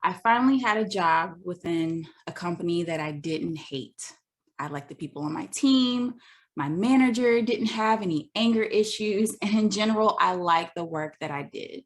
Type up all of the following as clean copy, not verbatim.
I finally had a job within a company that I didn't hate. I liked the people on my team. My manager didn't have any anger issues. And in general, I liked the work that I did.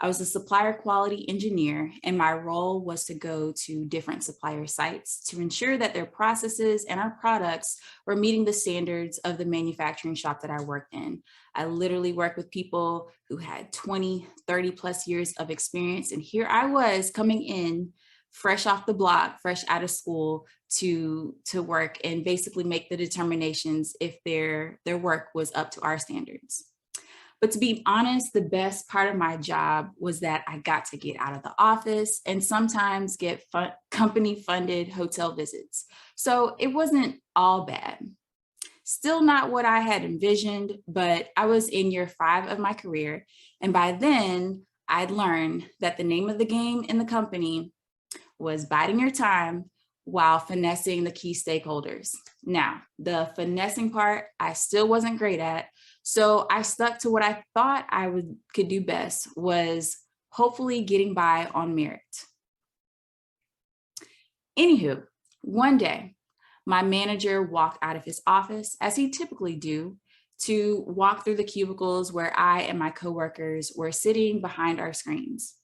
I was a supplier quality engineer, and my role was to go to different supplier sites to ensure that their processes and our products were meeting the standards of the manufacturing shop that I worked in. I literally worked with people who had 20, 30 plus years of experience. And here I was coming in fresh off the block, fresh out of school to work and basically make the determinations if their work was up to our standards. But to be honest, the best part of my job was that I got to get out of the office and sometimes get company funded hotel visits. So it wasn't all bad. Still not what I had envisioned, but I was in year 5 of my career. And by then I'd learned that the name of the game in the company was biding your time while finessing the key stakeholders. Now, the finessing part, I still wasn't great at. So I stuck to what I thought could do best, was hopefully getting by on merit. Anywho, one day, my manager walked out of his office, as he typically do, to walk through the cubicles where I and my coworkers were sitting behind our screens.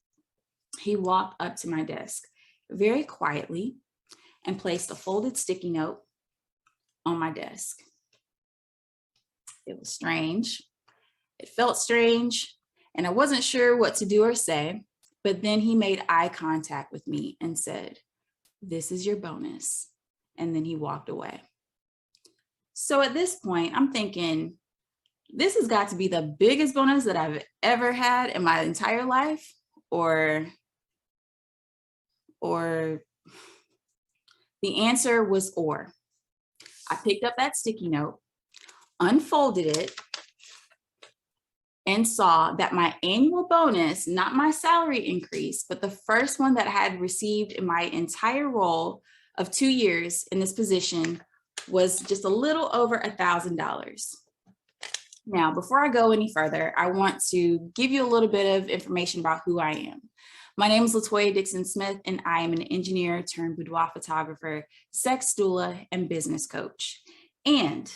He walked up to my desk very quietly and placed a folded sticky note on my desk. It was strange. It felt strange, and I wasn't sure what to do or say, but then he made eye contact with me and said, "This is your bonus." And then he walked away. So at this point, I'm thinking, this has got to be the biggest bonus that I've ever had in my entire life, or the answer was or. I picked up that sticky note, unfolded it, and saw that my annual bonus, not my salary increase, but the first one that I had received in my entire role of 2 years in this position, was just a little over $1,000. Now, before I go any further, I want to give you a little bit of information about who I am. My name is Latoya Dixon Smith, and I am an engineer turned boudoir photographer, sex doula, and business coach. And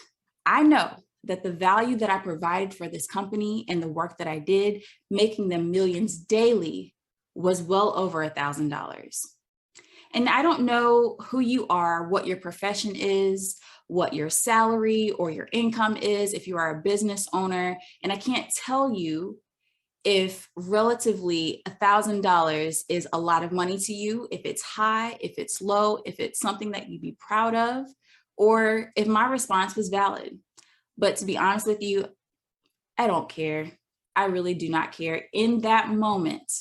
I know that the value that I provided for this company and the work that I did, making them millions daily, was well over $1,000. And I don't know who you are, what your profession is, what your salary or your income is, if you are a business owner, and I can't tell you if relatively $1,000 is a lot of money to you, if it's high, if it's low, if it's something that you'd be proud of, or if my response was valid. But to be honest with you, I don't care. I really do not care. In that moment,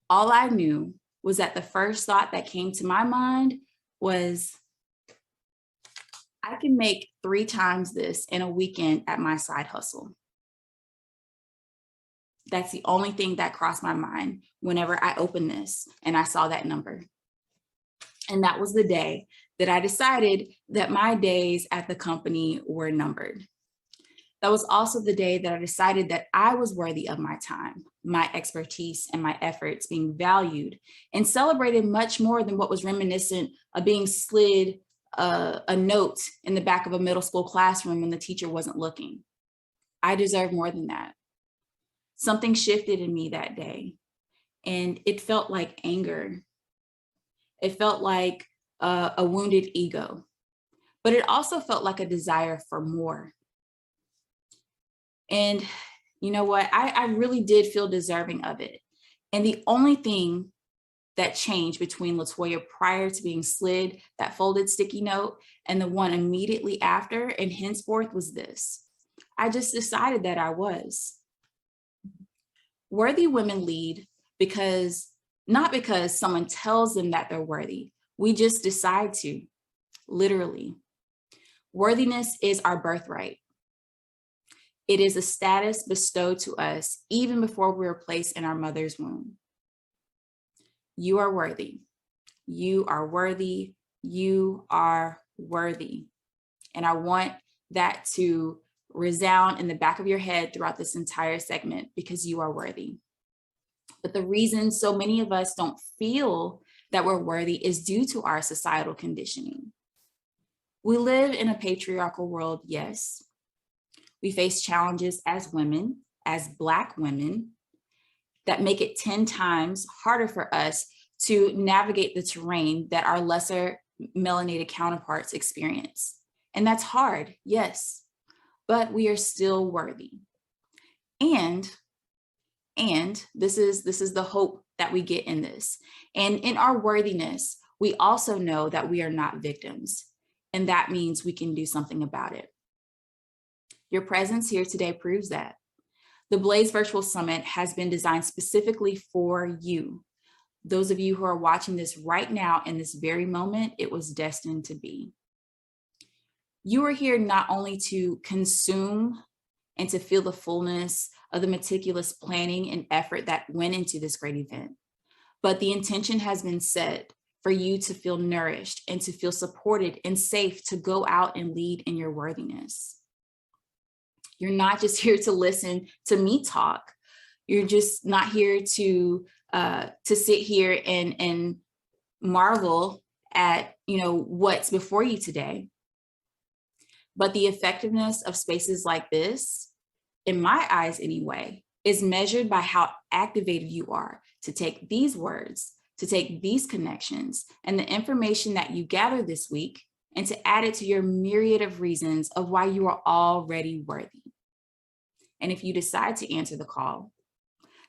all I knew was that the first thought that came to my mind was, I can make 3 times this in a weekend at my side hustle. That's the only thing that crossed my mind whenever I opened this and I saw that number. And that was the day that I decided that my days at the company were numbered. That was also the day that I decided that I was worthy of my time, my expertise, and my efforts being valued and celebrated much more than what was reminiscent of being slid a note in the back of a middle school classroom when the teacher wasn't looking. I deserve more than that. Something shifted in me that day, and it felt like anger. It felt like a wounded ego, but it also felt like a desire for more. And you know what? I really did feel deserving of it. And the only thing that changed between Latoya prior to being slid that folded sticky note and the one immediately after and henceforth was this. I just decided that I was. Worthy women lead not because someone tells them that they're worthy. We just decide to, literally. Worthiness is our birthright. It is a status bestowed to us even before we were placed in our mother's womb. You are worthy. You are worthy. You are worthy. And I want that to resound in the back of your head throughout this entire segment, because you are worthy. But the reason so many of us don't feel that we're worthy is due to our societal conditioning. We live in a patriarchal world, yes. We face challenges as women, as Black women, that make it 10 times harder for us to navigate the terrain that our lesser melanated counterparts experience. And that's hard, yes, but we are still worthy. And this is the hope that we get in this. And in our worthiness, we also know that we are not victims. And that means we can do something about it. Your presence here today proves that. The Blaze Virtual Summit has been designed specifically for you. Those of you who are watching this right now in this very moment, it was destined to be. You are here not only to consume and to feel the fullness of the meticulous planning and effort that went into this great event, but the intention has been set for you to feel nourished and to feel supported and safe to go out and lead in your worthiness. You're not just here to listen to me talk. You're just not here to sit here and marvel at what's before you today. But the effectiveness of spaces like this, in my eyes anyway, is measured by how activated you are to take these words, to take these connections and the information that you gather this week and to add it to your myriad of reasons of why you are already worthy. And if you decide to answer the call,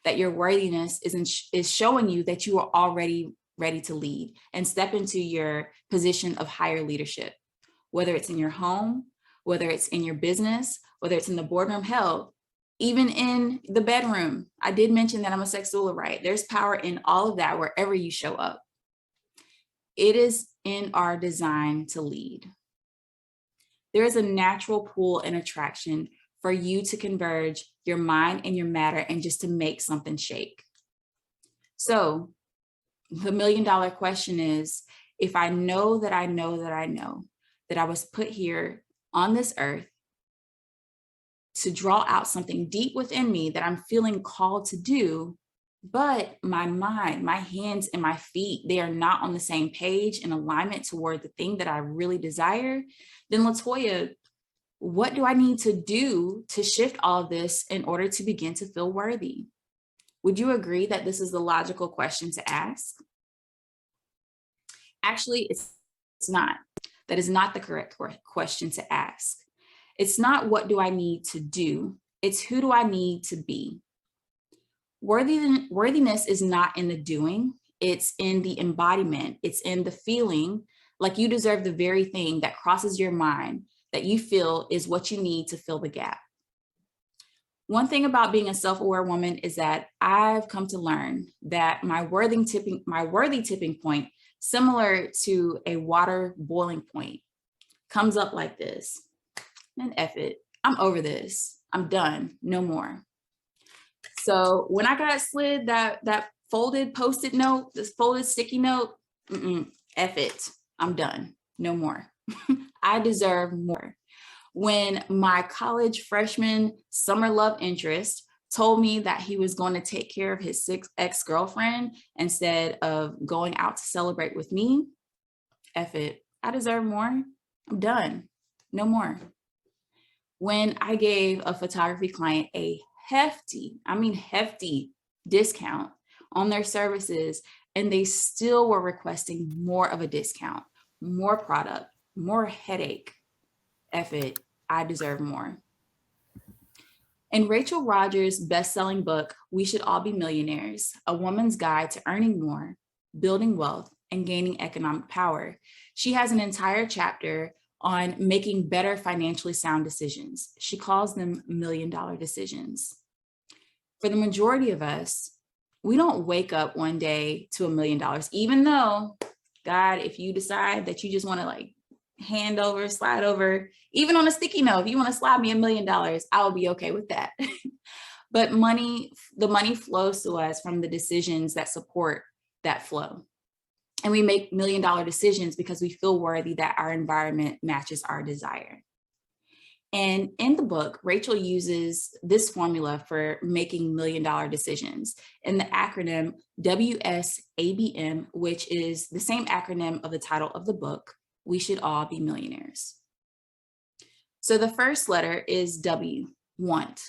that your worthiness is showing you that you are already ready to lead and step into your position of higher leadership, whether it's in your home, whether it's in your business, whether it's in the boardroom, hell, even in the bedroom. I did mention that I'm a sex doula, right? There's power in all of that wherever you show up. It is in our design to lead. There is a natural pull and attraction for you to converge your mind and your matter and just to make something shake. So the $1 million question is, if I know that I know that I know that I was put here on this earth to draw out something deep within me that I'm feeling called to do, but my mind, my hands and my feet, they are not on the same page in alignment toward the thing that I really desire, then Latoya, what do I need to do to shift all of this in order to begin to feel worthy? Would you agree that this is the logical question to ask? Actually, it's not. That is not the correct question to ask. It's not what do I need to do, it's who do I need to be. Worthiness is not in the doing, it's in the embodiment, it's in the feeling like you deserve the very thing that crosses your mind that you feel is what you need to fill the gap. One thing about being a self-aware woman is that I've come to learn that my worthy tipping point, similar to a water boiling point, comes up like this. And F it, I'm over this. I'm done, no more. So when I got slid that folded Post-it note, this folded sticky note, F it, I'm done, no more. I deserve more. When my college freshman summer love interest told me that he was going to take care of his ex-girlfriend instead of going out to celebrate with me, F it, I deserve more. I'm done, no more. When I gave a photography client a hefty discount on their services, and they still were requesting more of a discount, more product, more headache, F it, I deserve more. In Rachel Rodgers' best-selling book, We Should All Be Millionaires, A Woman's Guide to Earning More, Building Wealth, and Gaining Economic Power, she has an entire chapter on making better financially sound decisions. She calls them $1 million decisions. For the majority of us, we don't wake up one day to $1 million, even though, God, if you decide that you just want to hand over, slide over, even on a sticky note, if you want to slide me $1 million, I'll be okay with that. But the money flows to us from the decisions that support that flow. And we make $1 million decisions because we feel worthy that our environment matches our desire. And in the book, Rachel uses this formula for making million-dollar decisions in the acronym WSABM, which is the same acronym of the title of the book, We Should All Be Millionaires. So the first letter is W, want.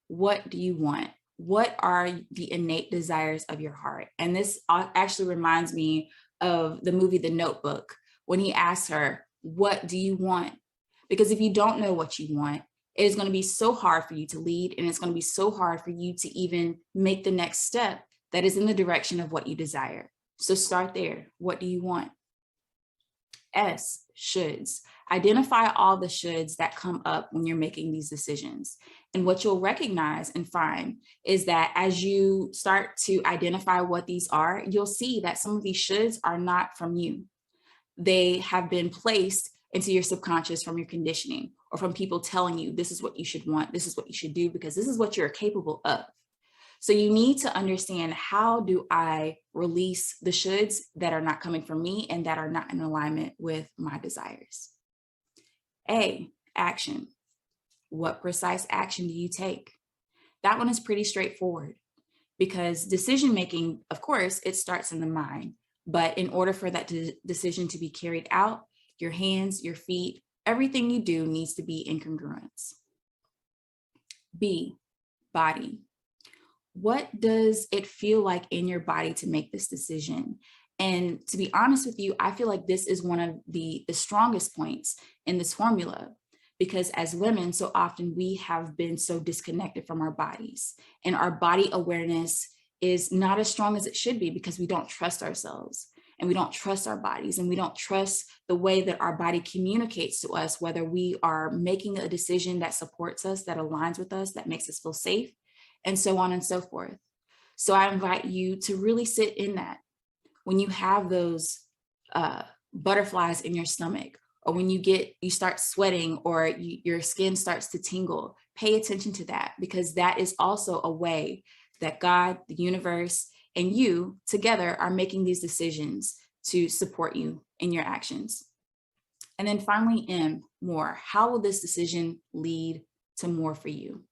What do you want? What are the innate desires of your heart? And this actually reminds me of the movie The Notebook, when he asks her, what do you want? Because if you don't know what you want, it is going to be so hard for you to lead, and it's going to be so hard for you to even make the next step that is in the direction of what you desire. So start there. What do you want? S, shoulds. Identify all the shoulds that come up when you're making these decisions. And what you'll recognize and find is that as you start to identify what these are, you'll see that some of these shoulds are not from you. They have been placed into your subconscious from your conditioning or from people telling you this is what you should want, this is what you should do, because this is what you're capable of. So you need to understand, how do I release the shoulds that are not coming from me and that are not in alignment with my desires? A, action. What precise action do you take? That one is pretty straightforward, because decision-making, of course, it starts in the mind. But in order for that decision to be carried out, your hands, your feet, everything you do needs to be in congruence. B, body. What does it feel like in your body to make this decision? And to be honest with you, I feel like this is one of the strongest points in this formula, because as women, so often we have been so disconnected from our bodies, and our body awareness is not as strong as it should be, because we don't trust ourselves, and we don't trust our bodies, and we don't trust the way that our body communicates to us, whether we are making a decision that supports us, that aligns with us, that makes us feel safe, and so on and so forth. So I invite you to really sit in that. When you have those butterflies in your stomach, or when you start sweating, or your skin starts to tingle, pay attention to that, because that is also a way that God, the universe, and you together are making these decisions to support you in your actions. And then finally, M, more. How will this decision lead to more for you?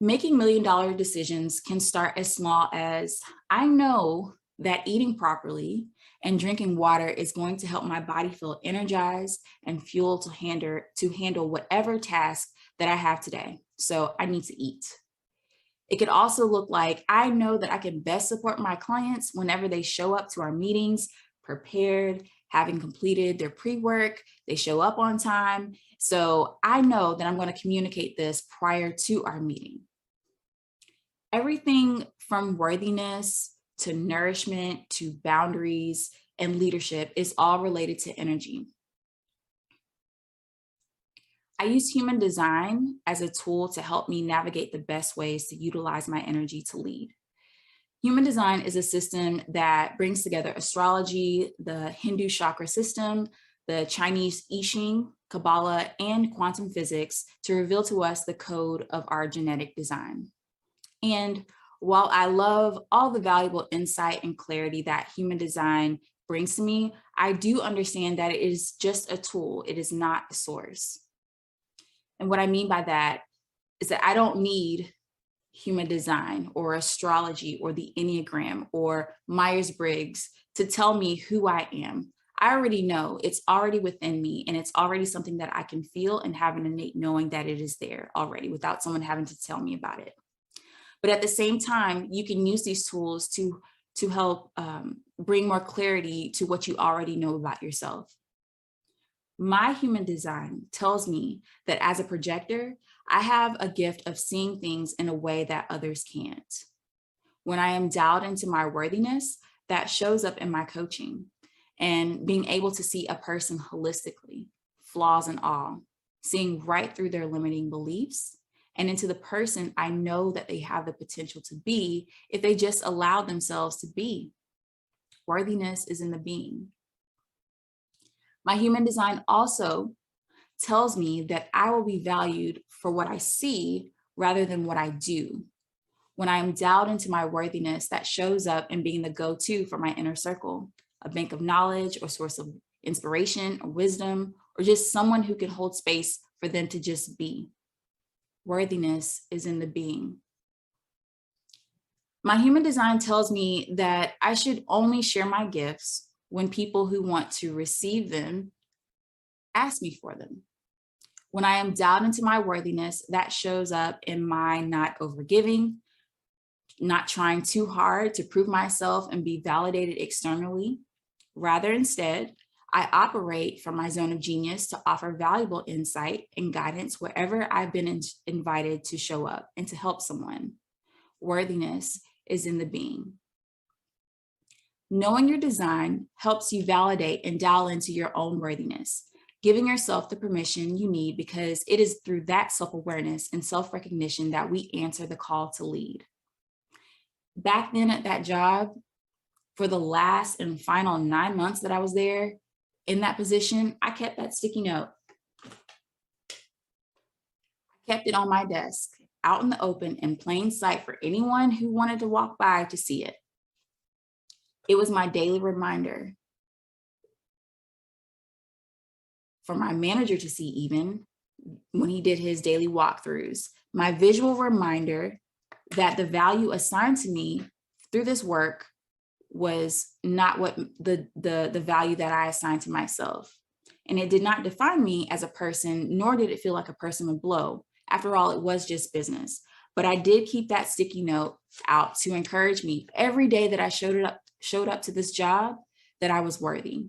Making million-dollar decisions can start as small as, I know that eating properly and drinking water is going to help my body feel energized and fuel to handle whatever task that I have today. So I need to eat. It could also look like, I know that I can best support my clients whenever they show up to our meetings prepared, having completed their pre-work, they show up on time. So I know that I'm going to communicate this prior to our meeting. Everything from worthiness to nourishment to boundaries and leadership is all related to energy. I use human design as a tool to help me navigate the best ways to utilize my energy to lead. Human design is a system that brings together astrology, the Hindu chakra system, the Chinese I Ching, Kabbalah, and quantum physics to reveal to us the code of our genetic design. And while I love all the valuable insight and clarity that human design brings to me, I do understand that it is just a tool. It is not the source. And what I mean by that is that I don't need human design or astrology or the Enneagram or Myers-Briggs to tell me who I am. I already know, it's already within me, and it's already something that I can feel and have an innate knowing that it is there already without someone having to tell me about it. But at the same time, you can use these tools to help bring more clarity to what you already know about yourself. My human design tells me that as a projector, I have a gift of seeing things in a way that others can't. When I am dialed into my worthiness, that shows up in my coaching and being able to see a person holistically, flaws and all, seeing right through their limiting beliefs and into the person I know that they have the potential to be if they just allow themselves to be. Worthiness is in the being. My human design also tells me that I will be valued for what I see rather than what I do. When I am dialed into my worthiness, that shows up in being the go-to for my inner circle, a bank of knowledge or source of inspiration, or wisdom, or just someone who can hold space for them to just be. Worthiness is in the being. My human design tells me that I should only share my gifts when people who want to receive them ask me for them. When I am dialed into my worthiness, that shows up in my not overgiving, not trying too hard to prove myself and be validated externally. Rather, instead, I operate from my zone of genius to offer valuable insight and guidance wherever I've been invited to show up and to help someone. Worthiness is in the being. Knowing your design helps you validate and dial into your own worthiness, giving yourself the permission you need, because it is through that self-awareness and self-recognition that we answer the call to lead. Back then at that job, for the last and final 9 months that I was there in that position, I kept that sticky note. I kept it on my desk, out in the open, in plain sight for anyone who wanted to walk by to see it. It was my daily reminder for my manager to see, even when he did his daily walkthroughs, my visual reminder that the value assigned to me through this work was not what the value that I assigned to myself. And it did not define me as a person, nor did it feel like a personal blow. After all, it was just business. But I did keep that sticky note out to encourage me every day that I showed up to this job, that I was worthy.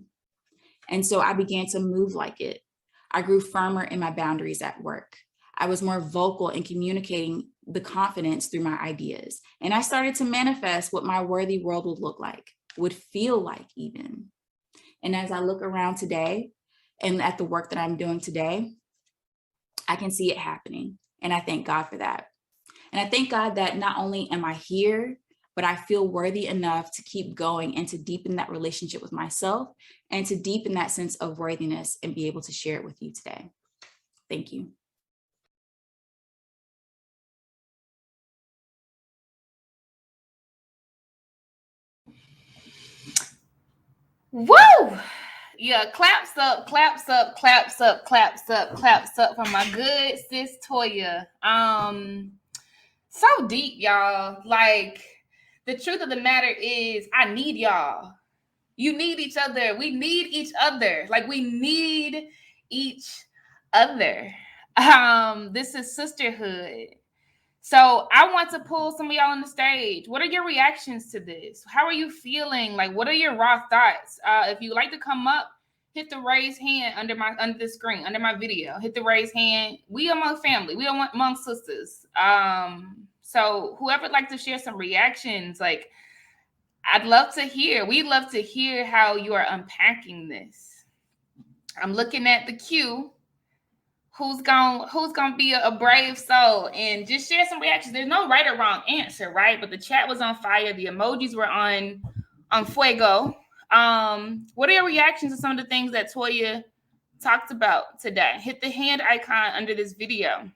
And so I began to move like it. I grew firmer in my boundaries at work. I was more vocal in communicating the confidence through my ideas. And I started to manifest what my worthy world would look like, would feel like even. And as I look around today and at the work that I'm doing today, I can see it happening. And I thank God for that. And I thank God that not only am I here, but I feel worthy enough to keep going and to deepen that relationship with myself and to deepen that sense of worthiness and be able to share it with you today. Thank you. Woo! Yeah, claps up, claps up, claps up, claps up, claps up for my good sis Toya. So deep, y'all. Like, the truth of the matter is, I need y'all. You need each other. We need each other. Like, we need each other. This is sisterhood. So I want to pull some of y'all on the stage. What are your reactions to this? How are you feeling? Like, what are your raw thoughts? If you like to come up, hit the raise hand under the screen, under my video. Hit the raise hand. We among family. We among sisters. So whoever would like to share some reactions, like, I'd love to hear. We'd love to hear how you are unpacking this. I'm looking at the queue. Who's gonna be a brave soul and just share some reactions? There's no right or wrong answer, right? But the chat was on fire. The emojis were on fuego. What are your reactions to some of the things that Toya talked about today? Hit the hand icon under this video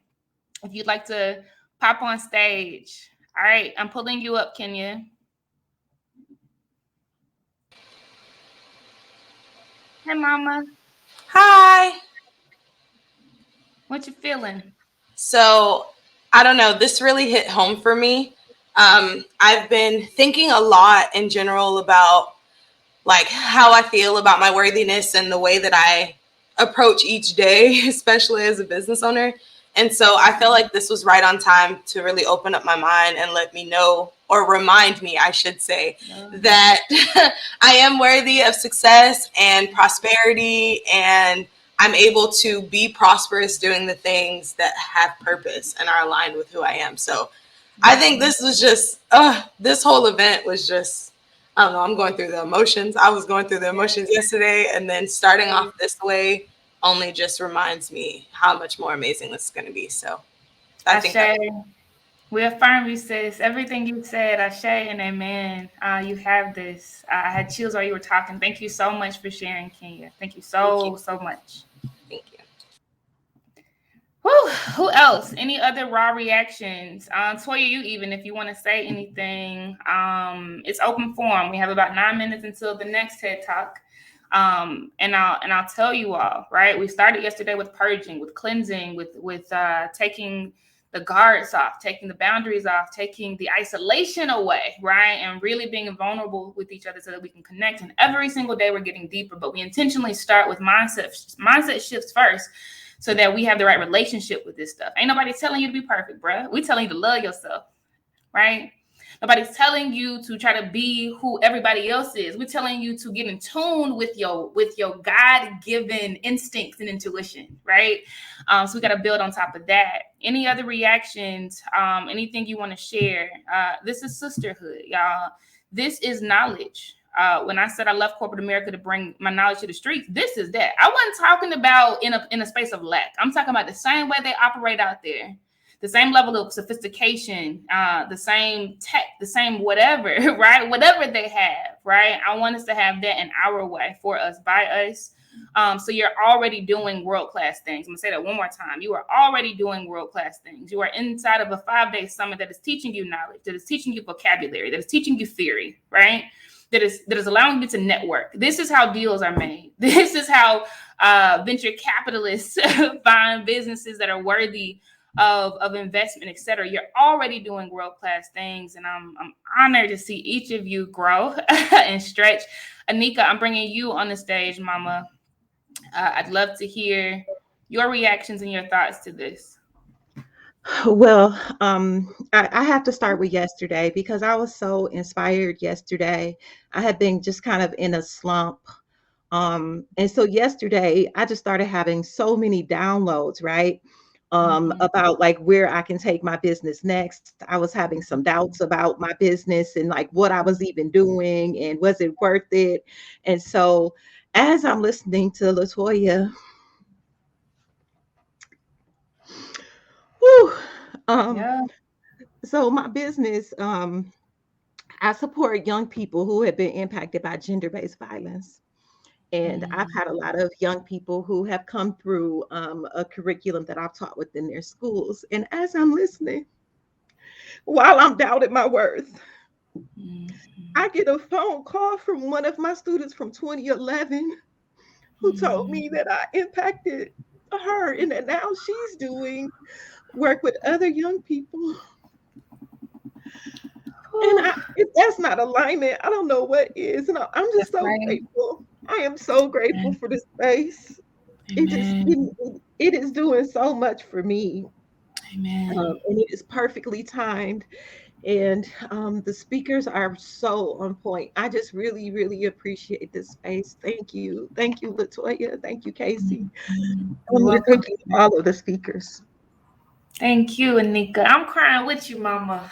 if you'd like to pop on stage. All right, I'm pulling you up, Kenya. Hey, Mama. Hi. What you feeling? So, I don't know, this really hit home for me. I've been thinking a lot in general about like how I feel about my worthiness and the way that I approach each day, especially as a business owner. And so I feel like this was right on time to really open up my mind and let me know, or remind me, I should say, that I am worthy of success and prosperity, and I'm able to be prosperous doing the things that have purpose and are aligned with who I am. So I think this was just, this whole event was just, I don't know, I'm going through the emotions. I was going through the emotions yesterday, and then starting off this way only just reminds me how much more amazing this is going to be. So I think we affirm you, sis. Everything you said, Ashe and amen. You have this. I had chills while you were talking. Thank you so much for sharing, Kenya. Thank you so much. Thank you. Whew, who else? Any other raw reactions? Toya, you even, if you want to say anything, it's open forum. We have about 9 minutes until the next TED Talk. And I'll tell you all, right? We started yesterday with purging, with cleansing, with taking the guards off, taking the boundaries off, taking the isolation away, right? And really being vulnerable with each other so that we can connect. And every single day we're getting deeper, but we intentionally start with mindset shifts first so that we have the right relationship with this stuff. Ain't nobody telling you to be perfect, bruh. We telling you to love yourself, right? Nobody's telling you to try to be who everybody else is. We're telling you to get in tune with your God-given instincts and intuition, right? So we got to build on top of that. Any other reactions? Anything you want to share? This is sisterhood, y'all. This is knowledge. When I said I left corporate America to bring my knowledge to the streets, this is that. I wasn't talking about in a space of lack. I'm talking about the same way they operate out there. The same level of sophistication, the same tech, the same whatever, right? Whatever they have, right? I want us to have that in our way, for us, by us. So you're already doing world-class things. I'm gonna say that one more time. You are already doing world-class things. You are inside of a 5-day summit that is teaching you knowledge, that is teaching you vocabulary, that is teaching you theory, right? That is allowing you to network. This is how deals are made. This is how venture capitalists find businesses that are worthy of investment, et cetera. You're already doing world-class things, and I'm honored to see each of you grow and stretch. Anika, I'm bringing you on the stage, Mama. I'd love to hear your reactions and your thoughts to this. Well, I have to start with yesterday because I was so inspired yesterday. I had been just kind of in a slump. And so yesterday I just started having so many downloads, right? About like where I can take my business next. I was having some doubts about my business and like what I was even doing and was it worth it? And so as I'm listening to Latoya, whew, Yeah. so my business, I support young people who have been impacted by gender-based violence. And I've had a lot of young people who have come through a curriculum that I've taught within their schools. And as I'm listening, while I'm doubting my worth, I get a phone call from one of my students from 2011 who told me that I impacted her and that now she's doing work with other young people. And if that's not alignment, I don't know what is. And I'm just so grateful. I am so grateful for this space. It is doing so much for me. Amen. And it is perfectly timed. And the speakers are so on point. I just really, really appreciate this space. Thank you. Thank you, Latoya. Thank you, Casey. Thank you, all of the speakers. Thank you, Anika. I'm crying with you, Mama.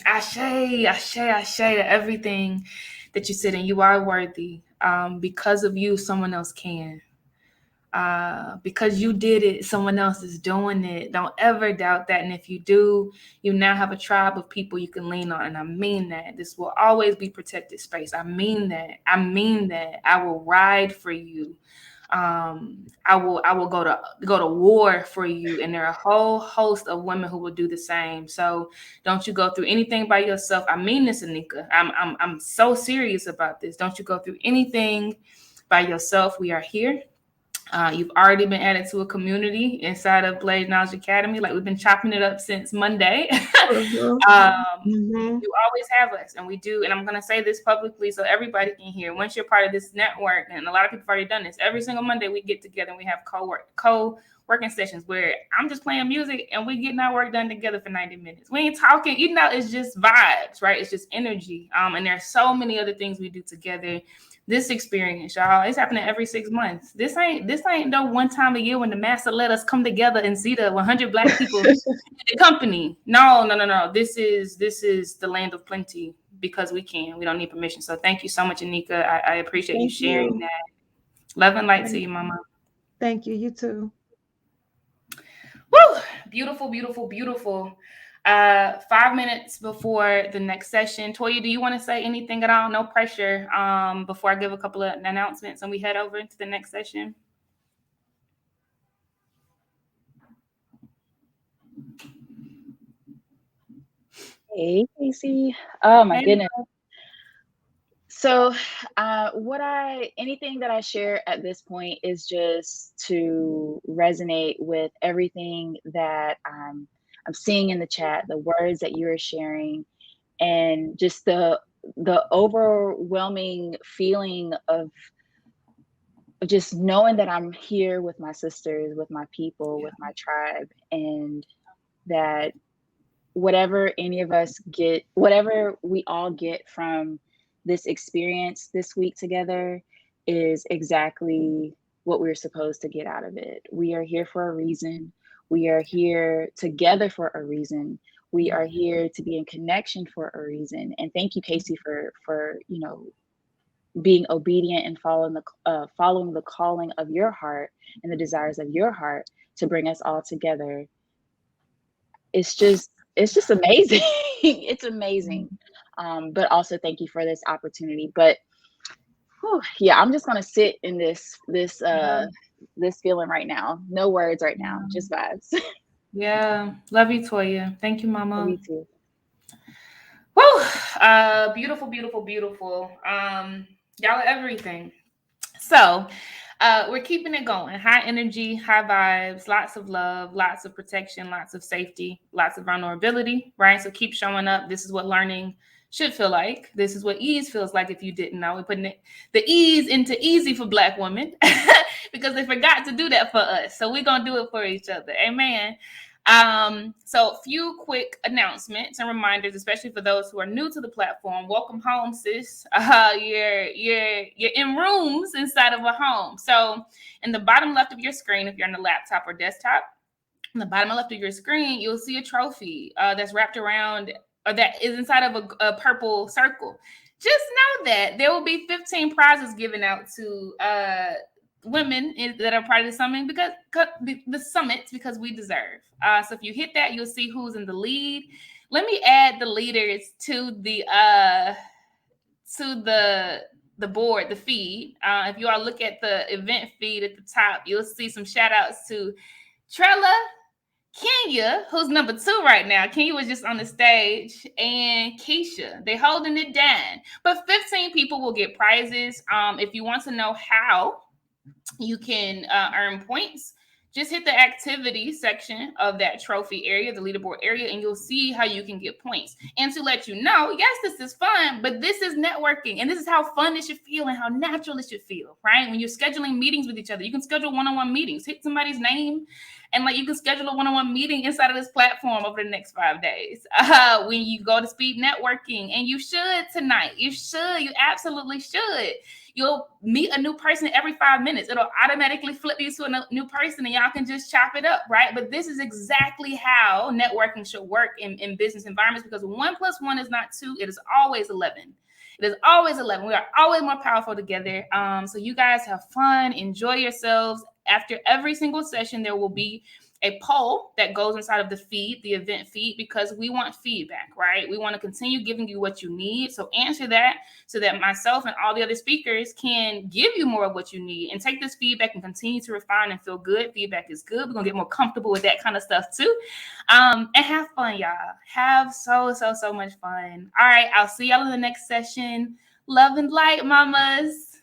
Ashe to everything that you said, and you are worthy. Because of you, someone else can. Because you did it, someone else is doing it. Don't ever doubt that. And if you do, you now have a tribe of people you can lean on. And I mean that. This will always be protected space. I mean that. I will ride for you. I will go to war for you. And there are a whole host of women who will do the same. So don't you go through anything by yourself. I mean this, Anika. I'm so serious about this. Don't you go through anything by yourself. We are here. You've already been added to a community inside of Blaze Knowledge Academy. Like we've been chopping it up since Monday. You always have us, and we do. And I'm going to say this publicly so everybody can hear. Once you're part of this network, and a lot of people have already done this, every single Monday we get together and we have co-working sessions where I'm just playing music and we getting our work done together for 90 minutes. We ain't talking, it's just vibes, right? It's just energy. And there's so many other things we do together. This experience, y'all, it's happening every 6 months. This ain't no one time a year when the master let us come together and see the 100 Black people in the company. No. This is the land of plenty because we can. We don't need permission. So thank you so much, Anika. I appreciate you sharing that. Love and light to you, Mama. Thank you. You too. Woo! Beautiful, beautiful, beautiful. 5 minutes before the next session. Toya, do you want to say anything at all? No pressure. Before I give a couple of announcements and we head over into the next session. Hey, Casey. Oh my goodness. So, anything that I share at this point is just to resonate with everything that I'm seeing in the chat, the words that you're sharing, and just the overwhelming feeling of just knowing that I'm here with my sisters, with my people, with my tribe, and that whatever we all get from this experience this week together is exactly what we're supposed to get out of it. We are here for a reason. We are here together for a reason. We are here to be in connection for a reason. And thank you, Casey, for being obedient and following the calling of your heart and the desires of your heart to bring us all together. It's just amazing. It's amazing. But also thank you for this opportunity. But yeah, I'm just gonna sit in this feeling right now. No words right now, just vibes. Yeah, love you, Toya. Thank you, Mama. Love you too. Woo! Beautiful, beautiful, beautiful. Y'all are everything. So we're keeping it going. High energy, high vibes, lots of love, lots of protection, lots of safety, lots of vulnerability, right? So keep showing up. This is what learning should feel like. This is what ease feels like if you didn't know. We're putting the ease into easy for Black women because they forgot to do that for us. So we're going to do it for each other. Amen. So a few quick announcements and reminders, especially for those who are new to the platform. Welcome home, sis. You're in rooms inside of a home. So in the bottom left of your screen, if you're on the laptop or desktop, in the bottom left of your screen, you'll see a trophy that's wrapped around or that is inside of a purple circle. Just know that there will be 15 prizes given out to women that are part of the summit because we deserve. So if you hit that, you'll see who's in the lead. Let me add the leaders to the board, the feed. If you all look at the event feed at the top, you'll see some shout outs to Trella, Kenya, who's number 2 right now. Kenya was just on the stage, and Keisha. They're holding it down. But 15 people will get prizes. If you want to know how you can earn points, just hit the activity section of that trophy area, the leaderboard area, and you'll see how you can get points. And to let you know, yes, this is fun, but this is networking, and this is how fun it should feel and how natural it should feel, right? When you're scheduling meetings with each other, you can schedule one-on-one meetings, hit somebody's name, and you can schedule a one-on-one meeting inside of this platform over the next 5 days. When you go to speed networking, and you should tonight, you absolutely should. You'll meet a new person every 5 minutes. It'll automatically flip you to a new person and y'all can just chop it up, right? But this is exactly how networking should work in business environments, because 1 + 1 is not 2. It is always 11. It is always 11. We are always more powerful together. So you guys have fun, enjoy yourselves. After every single session, there will be a poll that goes inside of the feed, the event feed, because we want feedback, right? We want to continue giving you what you need. So answer that so that myself and all the other speakers can give you more of what you need and take this feedback and continue to refine and feel good. Feedback is good. We're going to get more comfortable with that kind of stuff too. And have fun, y'all. Have so much fun. All right. I'll see y'all in the next session. Love and light, mamas.